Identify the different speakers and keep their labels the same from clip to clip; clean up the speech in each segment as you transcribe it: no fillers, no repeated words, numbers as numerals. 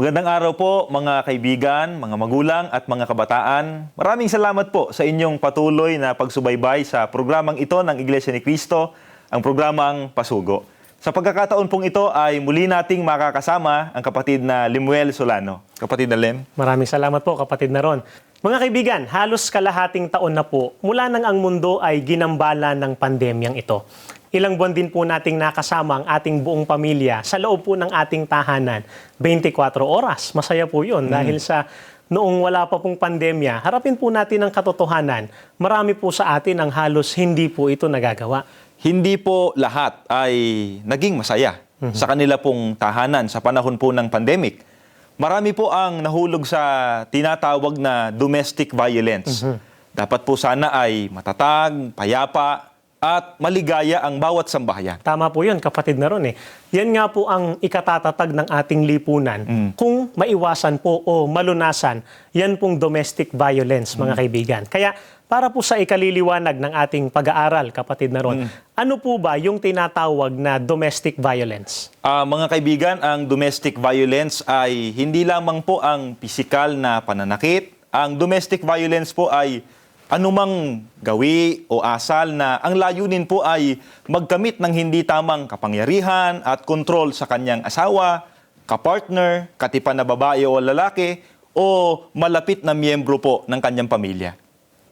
Speaker 1: Magandang araw po mga kaibigan, mga magulang at mga kabataan. Maraming salamat po sa inyong patuloy na pagsubaybay sa programang ito ng Iglesia ni Cristo, ang programang Pasugo. Sa pagkakataon pong ito ay muli nating makakasama ang kapatid na Limuel Solano. Kapatid na Lem.
Speaker 2: Maraming salamat po, kapatid na Ron. Mga kaibigan, halos kalahating taon na po mula nang ang mundo ay ginambala ng pandemyang ito. Ilang buwan din po nating nakasama ang ating buong pamilya sa loob po ng ating tahanan. 24 oras. Masaya po yun dahil sa noong wala pa pong pandemya, harapin po natin ang katotohanan. Marami po sa atin ang halos hindi po ito nagagawa.
Speaker 1: Hindi po lahat ay naging masaya sa kanila pong tahanan sa panahon po ng pandemic. Marami po ang nahulog sa tinatawag na domestic violence. Dapat po sana ay matatag, payapa, at maligaya ang bawat sambahayan.
Speaker 2: Tama po yun, kapatid na Ron. Yan nga po ang ikatatatag ng ating lipunan. Kung maiwasan po o malunasan, yan pong domestic violence, mga kaibigan. Kaya para po sa ikaliliwanag ng ating pag-aaral, kapatid na Ron, ano po ba yung tinatawag na domestic violence?
Speaker 1: Mga kaibigan, ang domestic violence ay hindi lamang po ang pisikal na pananakit. Ang domestic violence po ay anumang gawi o asal na ang layunin po ay magkamit ng hindi tamang kapangyarihan at kontrol sa kanyang asawa, kapartner, katipan na babae o lalaki, o malapit na miyembro po ng kanyang pamilya.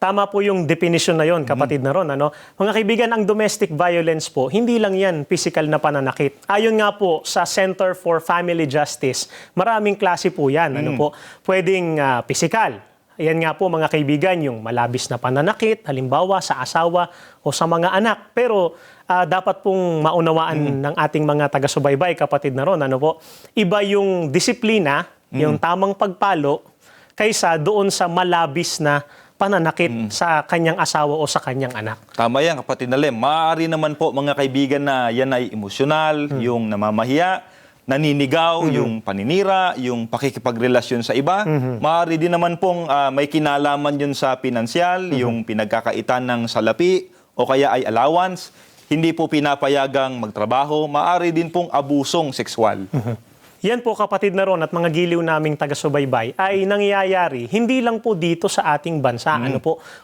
Speaker 2: Tama po yung definition na yon, kapatid na Ron. Mga kaibigan, ang domestic violence po, hindi lang yan physical na pananakit. Ayon nga po sa Center for Family Justice, maraming klase po yan. Pwedeng physical. Yan nga po, mga kaibigan, yung malabis na pananakit, halimbawa sa asawa o sa mga anak. Pero dapat pong maunawaan ng ating mga taga-subaybay, kapatid na Ron, iba yung disiplina, yung tamang pagpalo, kaysa doon sa malabis na pananakit sa kanyang asawa o sa kanyang anak.
Speaker 1: Tama yan, kapatid na Lem. Maaari naman po, mga kaibigan, na yan ay emosyonal, yung namamahiya, naninigaw, yung paninira, yung pakikipagrelasyon sa iba. Maaari din naman pong may kinalaman yun sa pinansyal, yung pinagkakaitan ng salapi o kaya ay allowance. Hindi po pinapayagang magtrabaho. Maaari din pong abusong sexual.
Speaker 2: Yan po, kapatid na Ron, at mga giliw naming taga-subaybay ay nangyayari hindi lang po dito sa ating bansa,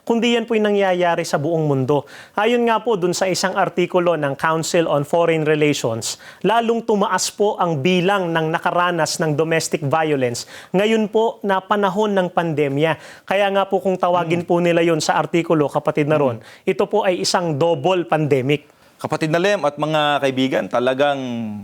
Speaker 2: kundi yan po yung nangyayari sa buong mundo. Ayon nga po dun sa isang artikulo ng Council on Foreign Relations, lalong tumaas po ang bilang ng nakaranas ng domestic violence ngayon po na panahon ng pandemya. Kaya nga po kung tawagin po nila yon sa artikulo, kapatid na Ron, ito po ay isang double pandemic.
Speaker 1: Kapatid na Lem at mga kaibigan, talagang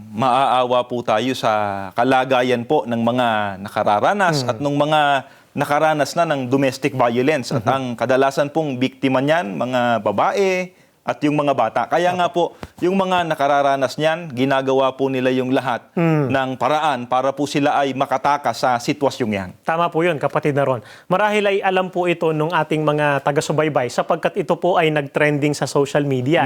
Speaker 1: maaawa po tayo sa kalagayan po ng mga nakararanas at ng mga nakaranas na ng domestic violence. At ang kadalasan pong biktima niyan, mga babae at yung mga bata. Kaya nga po, yung mga nakararanas niyan, ginagawa po nila yung lahat ng paraan para po sila ay makatakas sa sitwasyong yan.
Speaker 2: Tama po yun, kapatid na Ron. Marahil ay alam po ito nung ating mga taga-subaybay sapagkat ito po ay nag-trending sa social media.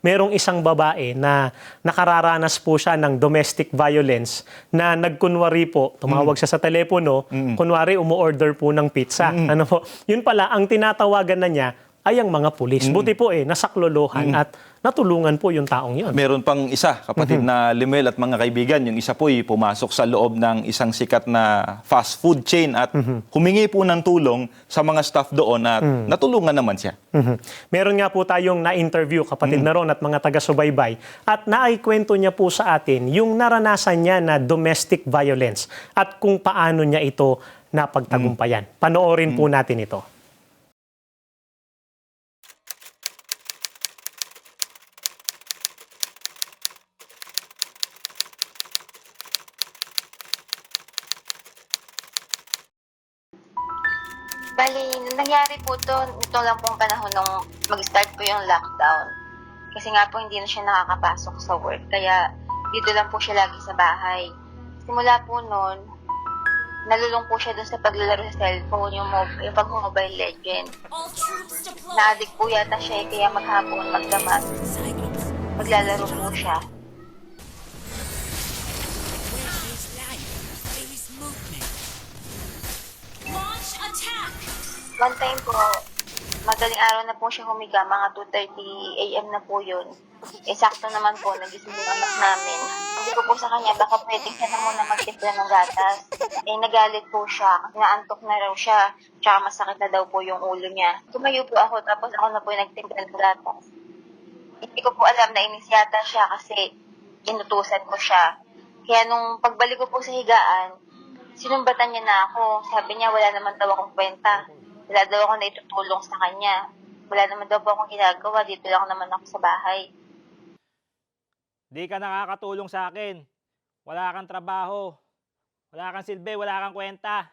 Speaker 2: Merong isang babae na nakararanas po siya ng domestic violence na nagkunwari po, tumawag siya sa telepono, kunwari umu-order po ng pizza. Yun pala, ang tinatawagan na niya ay ang mga pulis. Buti po nasaklolohan at natulungan po yung taong yun.
Speaker 1: Meron pang isa, kapatid na Limuel at mga kaibigan. Yung isa po ay pumasok sa loob ng isang sikat na fast food chain at humingi po ng tulong sa mga staff doon at natulungan naman siya.
Speaker 2: Meron nga po tayong na-interview, kapatid na Ron, at mga taga-subaybay. At naikwento niya po sa atin yung naranasan niya na domestic violence at kung paano niya ito napagtagumpayan. Panoorin po natin ito.
Speaker 3: Bali, nangyari po ito lang pong panahon nung mag-start po yung lockdown. Kasi nga po hindi na siya nakakapasok sa work, kaya dito lang po siya lagi sa bahay. Simula po noon, nalulung po siya dun sa paglalaro sa cellphone, yung pag-mobile legend. Na-addict po yata siya kaya maghapon, magdamag. Maglalaro po siya. One time po, madaling araw na po siya humiga, mga 2:30 AM na po yun. Sakto naman po, nagising yung anak namin. Sabi ko po sa kanya, baka pwede siya na muna magtimpla ng gatas. Nagalit po siya, naantok na raw siya, tsaka masakit na daw po yung ulo niya. Tumayo po ako, tapos ako na po yung nagtimpla ng gatas. Hindi ko po alam na inisyata siya kasi inutusan ko siya. Kaya nung pagbalik ko po sa higaan, sinumbatan niya na ako. Sabi niya, wala naman daw akong kwenta. Wala daw ako na itutulong sa kanya. Wala naman daw po akong ginagawa. Dito lang naman ako sa bahay.
Speaker 4: Di ka nakakatulong sa akin. Wala kang trabaho. Wala kang silbi, wala kang kwenta.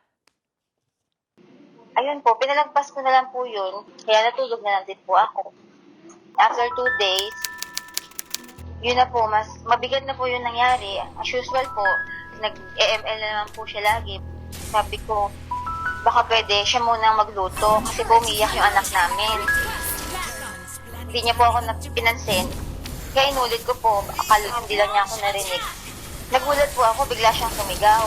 Speaker 3: Ayun po, pinalagpas ko na lang po yun. Kaya natulog na lang din po ako. After 2 days, yun na po, mas mabigat na po yung nangyari. As usual po, nag-EML na naman po siya lagi. Sabi ko, baka pwede siya muna magluto kasi po umiyak yung anak namin. Hindi niya po ako pinansin. Kaya inulit ko po, akala hindi lang niya ako narinig. Nagulat po ako, bigla siyang sumigaw.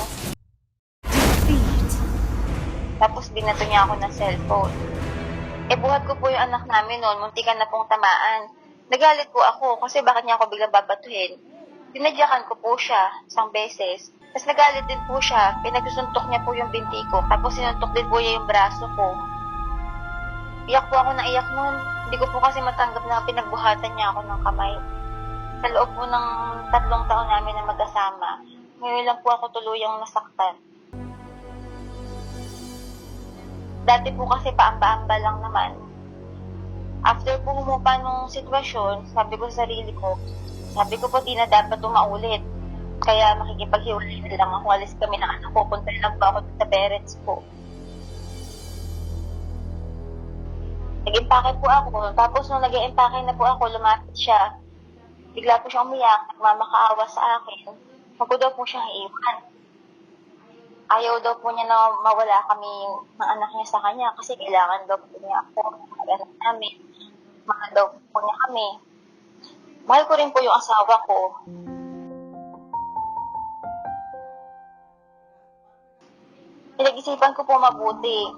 Speaker 3: Tapos binato niya ako ng cellphone. Buhat ko po yung anak namin noon, muntikan na pong tamaan. Nagalit po ako kasi bakit niya ako biglang babatuhin. Pinadyakan ko po siya isang beses. Tapos nagalit din po siya, pinagsusuntok niya po yung binti ko. Tapos sinuntok din po niya yung braso ko. Iyak po ako na iyak noon. Hindi ko po kasi matanggap na pinagbuhatan niya ako ng kamay. Sa loob po ng 3 taon namin na mag-asama, ngayon lang po ako tuluyang nasaktan. Dati po kasi paamba-amba lang naman. After po humupa nung sitwasyon, sabi ko sa sarili ko, sabi ko po di na dapat umaulit. Kaya makikipaghiwalay na lang ako. Alis kami ng anak ko, punta lang po ako sa parents ko. Nag-impake po ako. Tapos nung nag-impake na po ako, lumapit siya. Bigla po siya umiyak, nagmamakaawa sa akin. Huwag ko daw po siyang iiwan. Ayaw daw po niya na mawala kami ng anak niya sa kanya kasi kailangan daw po niya ako, mga anak namin. Mahal daw po niya kami. Mahal ko rin po yung asawa ko. Pinag-isipan ko po mabuti.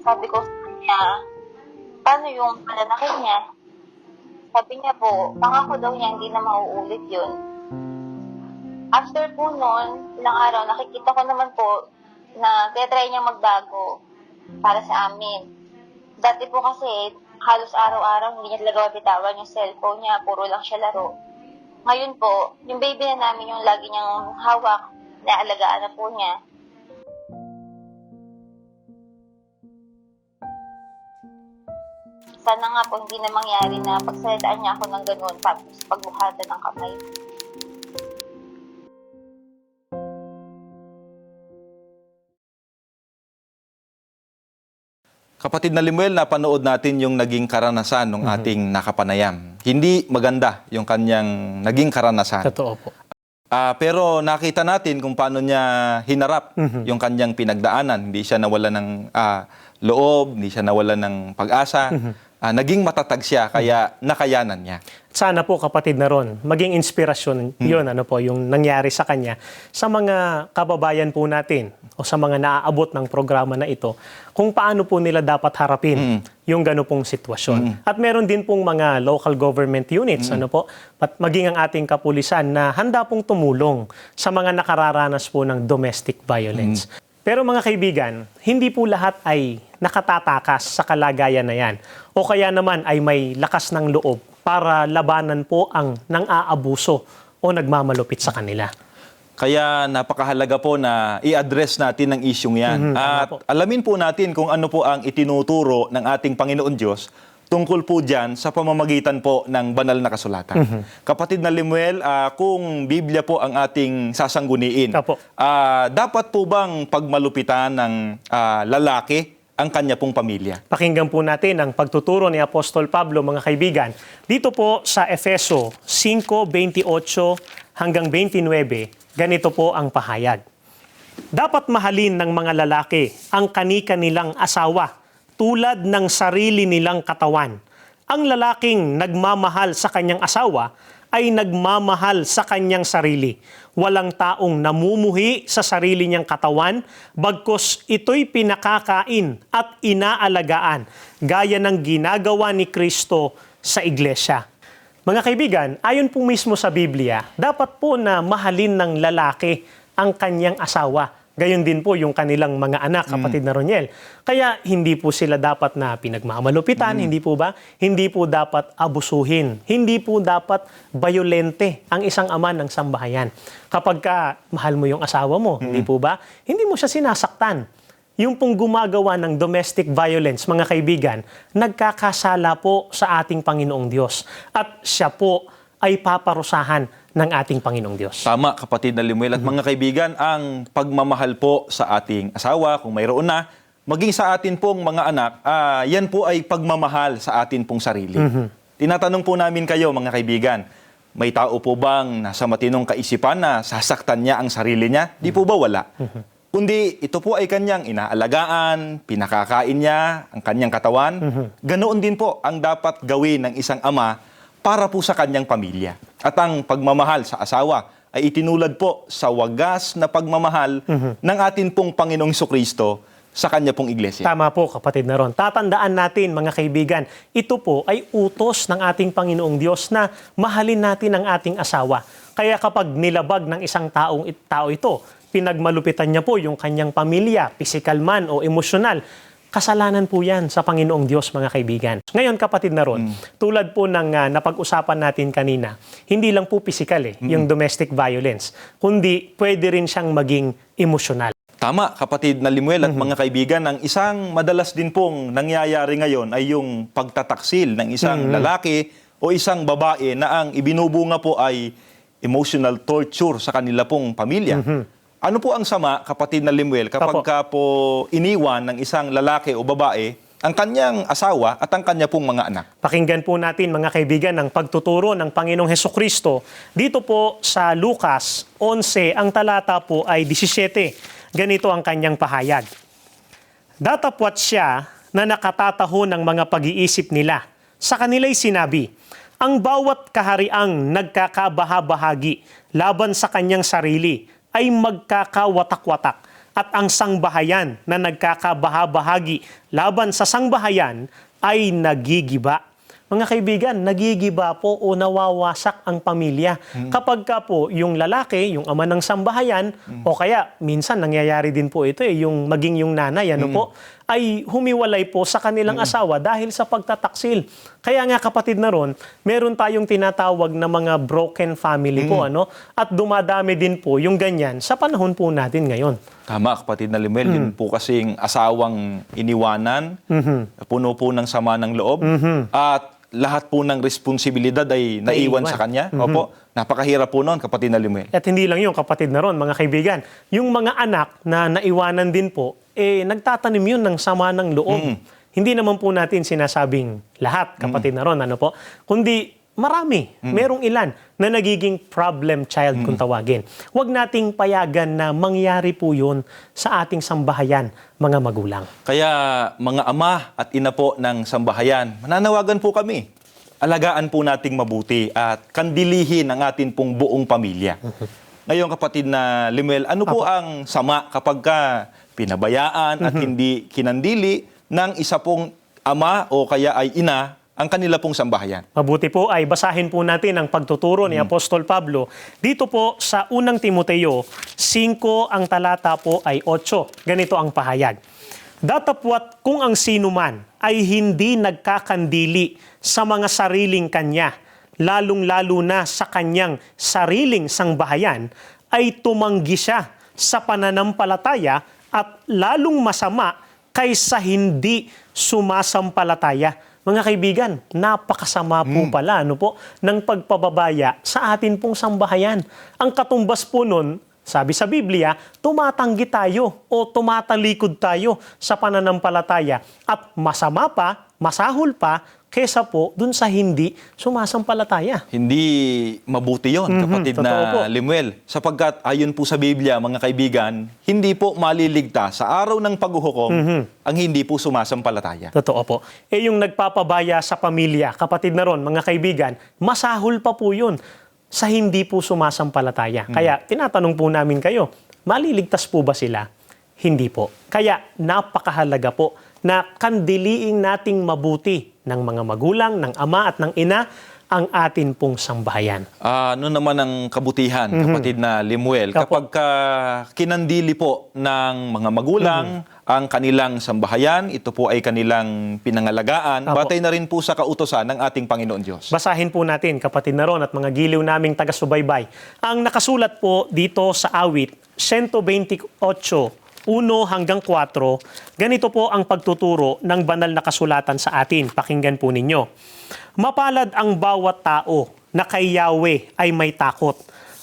Speaker 3: Sabi ko sa kanya, paano yung pananakit niya? Sabi niya po, pangako daw niya hindi na mauulit yun. After po noon, ilang araw, nakikita ko naman po na try niya magbago para sa amin. Dati po kasi, halos araw-araw, hindi niya talaga mabitawan yung cellphone niya, puro lang siya laro. Ngayon po, yung baby na namin yung lagi niyang hawak, naalagaan na po niya. Sana nga po hindi na mangyari na pagsalitaan niya ako ng ganun tapos pagbuhatan ng kamay.
Speaker 1: Kapatid na Limuel, napanood natin yung naging karanasan ng ating nakapanayam. Hindi maganda yung kanyang naging karanasan.
Speaker 2: Totoo po.
Speaker 1: Pero nakita natin kung paano niya hinarap yung kanyang pinagdaanan. Hindi siya nawala ng loob, hindi siya nawala ng pag-asa. Naging matatag siya, kaya nakayanan niya.
Speaker 2: Sana po kapatid na ron, maging inspirasyon yun, yung nangyari sa kanya sa mga kababayan po natin o sa mga naaabot ng programa na ito, kung paano po nila dapat harapin yung gano pong sitwasyon. At meron din pong mga local government units, at maging ang ating kapulisan na handa pong tumulong sa mga nakararanas po ng domestic violence. Pero mga kaibigan, hindi po lahat ay nakatatakas sa kalagayan na yan. O kaya naman ay may lakas ng loob para labanan po ang nang-aabuso o nagmamalupit sa kanila.
Speaker 1: Kaya napakahalaga po na i-address natin ang isyong yan. At alamin po natin kung ano po ang itinuturo ng ating Panginoon Diyos tungkol po dyan sa pamamagitan po ng banal na kasulatan. Kapatid na Limuel, kung Biblia po ang ating sasangguniin, dapat po bang pagmalupitan ng lalaki ang kanya pong pamilya?
Speaker 2: Pakinggan po natin ang pagtuturo ni Apostol Pablo, mga kaibigan. Dito po sa Efeso 5:28 hanggang 29, ganito po ang pahayag. Dapat mahalin ng mga lalaki ang kani-kanilang asawa tulad ng sarili nilang katawan. Ang lalaking nagmamahal sa kanyang asawa ay nagmamahal sa kanyang sarili. walang taong namumuhi sa sarili niyang katawan, bagkus ito'y pinakakain at inaalagaan, gaya ng ginagawa ni Kristo sa iglesia. Mga kaibigan, ayon po mismo sa Biblia, dapat po na mahalin ng lalaki ang kanyang asawa. Gayon din po yung kanilang mga anak, kapatid na Roniel. Kaya hindi po sila dapat na pinagmamalupitan, hindi po ba? Hindi po dapat abusuhin. Hindi po dapat bayolente ang isang ama ng sambahayan. Kapag ka mahal mo yung asawa mo, hindi po ba? Hindi mo siya sinasaktan. Yung pong gumagawa ng domestic violence, mga kaibigan, nagkakasala po sa ating Panginoong Diyos. At siya po ay paparusahan ng ating Panginoong Diyos.
Speaker 1: Tama, kapatid na Limuel. At mga kaibigan, ang pagmamahal po sa ating asawa, kung mayroon na, maging sa atin pong mga anak, yan po ay pagmamahal sa atin pong sarili. Tinatanong po namin kayo, mga kaibigan, may tao po bang nasa matinong kaisipan na sasaktan niya ang sarili niya? Di po ba wala? Kundi ito po ay kanyang inaalagaan, pinakakain niya ang kanyang katawan. Ganoon din po ang dapat gawin ng isang ama para po sa kanyang pamilya. At ang pagmamahal sa asawa ay itinulad po sa wagas na pagmamahal ng atin pong Panginoong Jesucristo sa kanya pong iglesia.
Speaker 2: Tama po, kapatid na Ron. Tatandaan natin, mga kaibigan, ito po ay utos ng ating Panginoong Diyos na mahalin natin ang ating asawa. Kaya kapag nilabag ng isang tao ito, pinagmalupitan niya po yung kanyang pamilya, physical man o emosyonal, kasalanan po yan sa Panginoong Diyos, mga kaibigan. Ngayon, kapatid na Ron, tulad po ng napag-usapan natin kanina, hindi lang po physical yung domestic violence, kundi pwede rin siyang maging emosyonal.
Speaker 1: Tama, kapatid na Limuel at mga kaibigan, ang isang madalas din pong nangyayari ngayon ay yung pagtataksil ng isang lalaki o isang babae na ang ibinubunga po ay emotional torture sa kanila pong pamilya. Ano po ang sama, kapatid na Limuel, kapag ka po iniwan ng isang lalaki o babae ang kanyang asawa at ang kanya pong mga anak?
Speaker 2: Pakinggan po natin, mga kaibigan, ang pagtuturo ng Panginoong Hesukristo. Dito po sa Lucas 11, ang talata po ay 17. Ganito ang kanyang pahayag. Datapwat siya na nakatataho ng mga pag-iisip nila. Sa kanila'y sinabi, ang bawat kahariang nagkakabahabahagi laban sa kanyang sarili ay magkakawatak-watak, at ang sangbahayan na nagkakabahabahagi laban sa sangbahayan ay nagigiba. Mga kaibigan, nagigiba po o nawawasak ang pamilya. Kapag ka po yung lalaki, yung ama ng sambahayan, o kaya minsan nangyayari din po ito yung maging yung nanay, po, ay humiwalay po sa kanilang asawa dahil sa pagtataksil. Kaya nga, kapatid na Ron, meron tayong tinatawag na mga broken family po, at dumadami din po yung ganyan sa panahon po natin ngayon.
Speaker 1: Tama, kapatid na Limuel, yun po kasing asawang iniwanan, puno po ng sama ng loob, at lahat po ng responsibilidad ay naiwan sa kanya. Opo, napakahirap po noon, kapatid na Limuel.
Speaker 2: At hindi lang yung kapatid na Ron, mga kaibigan. Yung mga anak na naiwanan din po, nagtatanim yun ng sama ng loob. Hindi naman po natin sinasabing lahat, kapatid na Ron, kundi marami, merong ilan na nagiging problem child kung tawagin. Huwag nating payagan na mangyari po yun sa ating sambahayan, mga magulang.
Speaker 1: Kaya mga ama at ina po ng sambahayan, mananawagan po kami. Alagaan po nating mabuti at kandilihin ang atin pong buong pamilya. Ngayon, kapatid na Limuel, ano po ang sama kapag ka pinabayaan at hindi kinandili ng isa pong ama o kaya ay ina ang kanila pong sambahayan?
Speaker 2: Mabuti po ay basahin po natin ang pagtuturo ni Apostol Pablo. Dito po sa unang Timoteo 5, ang talata po ay 8. Ganito ang pahayag. Datapwat kung ang sino man ay hindi nagkakandili sa mga sariling kanya, lalong-lalo na sa kanyang sariling sangbahayan, ay tumanggi siya sa pananampalataya at lalong masama kaysa hindi sumasampalataya. Mga kaibigan, napakasama po pala ng pagpababaya sa atin pong sambahayan. Ang katumbas po nun, sabi sa Biblia, tumatanggi tayo o tumatalikod tayo sa pananampalataya. At masama pa, masahol pa, kesa po dun sa hindi sumasampalataya.
Speaker 1: Hindi mabuti yon, kapatid
Speaker 2: totoo po.
Speaker 1: na Limuel. Sapagkat ayon po sa Biblia, mga kaibigan, hindi po maliligtas sa araw ng paghuhukom ang hindi po sumasampalataya.
Speaker 2: Totoo po. Yung nagpapabaya sa pamilya, kapatid na Ron, mga kaibigan, masahol pa po yun. sa hindi po sumasampalataya. Kaya tinatanong po namin kayo, maliligtas po ba sila? Hindi po. Kaya napakahalaga po na kandiliing nating mabuti ng mga magulang, ng ama at ng ina ang atin pong sambahayan.
Speaker 1: Ano naman ang kabutihan, kapatid na Limuel,
Speaker 2: Kapo.
Speaker 1: kapag kinandili po ng mga magulang ang kanilang sambahayan, ito po ay kanilang pinangalagaan,
Speaker 2: Kapo.
Speaker 1: batay na rin po sa kautosan ng ating Panginoon Diyos.
Speaker 2: Basahin po natin, kapatid na ron at mga giliw naming taga-subaybay. Ang nakasulat po dito sa awit, 128, 1 hanggang 4, ganito po ang pagtuturo ng banal na kasulatan sa atin. Pakinggan po ninyo. Mapalad ang bawat tao na kay Yahweh ay may takot.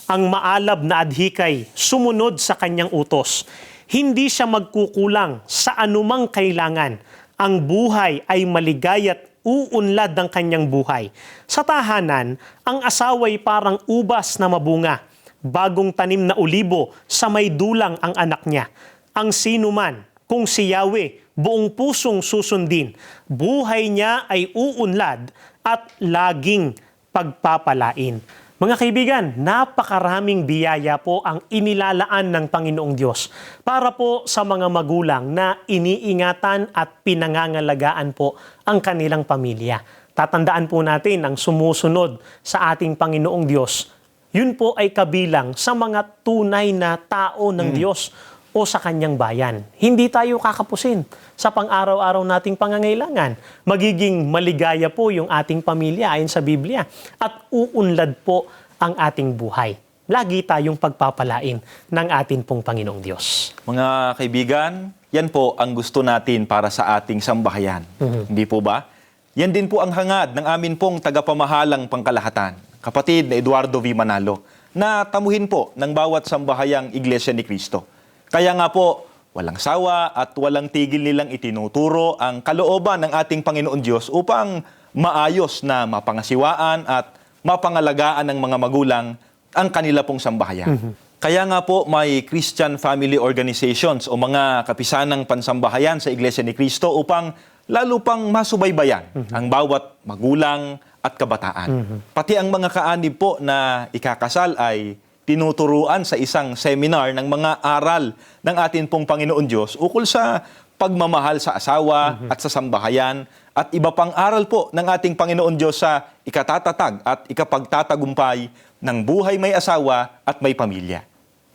Speaker 2: Ang maalab na adhikay sumunod sa kanyang utos. Hindi siya magkukulang sa anumang kailangan. Ang buhay ay maligaya't uunlad ang kanyang buhay. Sa tahanan, ang asaway parang ubas na mabunga. Bagong tanim na ulibo sa may dulang ang anak niya. Ang sinuman, kung si Yahweh buong pusong susundin, buhay niya ay uunlad at laging pagpapalain. Mga kaibigan, napakaraming biyaya po ang inilalaan ng Panginoong Diyos para po sa mga magulang na iniingatan at pinangangalagaan po ang kanilang pamilya. Tatandaan po natin ang sumusunod sa ating Panginoong Diyos. Yun po ay kabilang sa mga tunay na tao ng Diyos o sa kanyang bayan. Hindi tayo kakapusin sa pang-araw-araw nating pangangailangan. Magiging maligaya po yung ating pamilya ayon sa Biblia at uunlad po ang ating buhay. Lagi tayong pagpapalain ng ating pong Panginoong Diyos.
Speaker 1: Mga kaibigan, yan po ang gusto natin para sa ating sambahayan. Hindi po ba? Yan din po ang hangad ng amin pong tagapamahalang pangkalahatan, kapatid na Eduardo V. Manalo, na tamuhin po ng bawat sambahayang Iglesia ni Cristo. Kaya nga po, walang sawa at walang tigil nilang itinuturo ang kalooban ng ating Panginoon Diyos upang maayos na mapangasiwaan at mapangalagaan ng mga magulang ang kanila pong sambahayan. Kaya nga po may Christian Family Organizations o mga kapisanang pansambahayan sa Iglesia ni Cristo upang lalo pang masubaybayan ang bawat magulang at kabataan. Pati ang mga kaanib po na ikakasal ay tinuturuan sa isang seminar ng mga aral ng atin pong Panginoon Diyos ukol sa pagmamahal sa asawa at sa sambahayan at iba pang aral po ng ating Panginoon Diyos sa ikatatatag at ikapagtatagumpay ng buhay may asawa at may pamilya.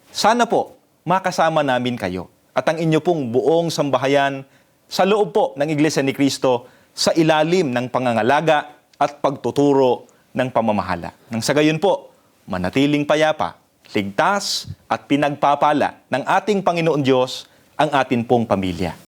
Speaker 1: Sana po makasama namin kayo at ang inyo pong buong sambahayan sa loob po ng Iglesia ni Cristo sa ilalim ng pangangalaga at pagtuturo ng pamamahala. Nang sa gayon po, manatiling payapa, ligtas at pinagpapala ng ating Panginoon Diyos ang atin pong pamilya.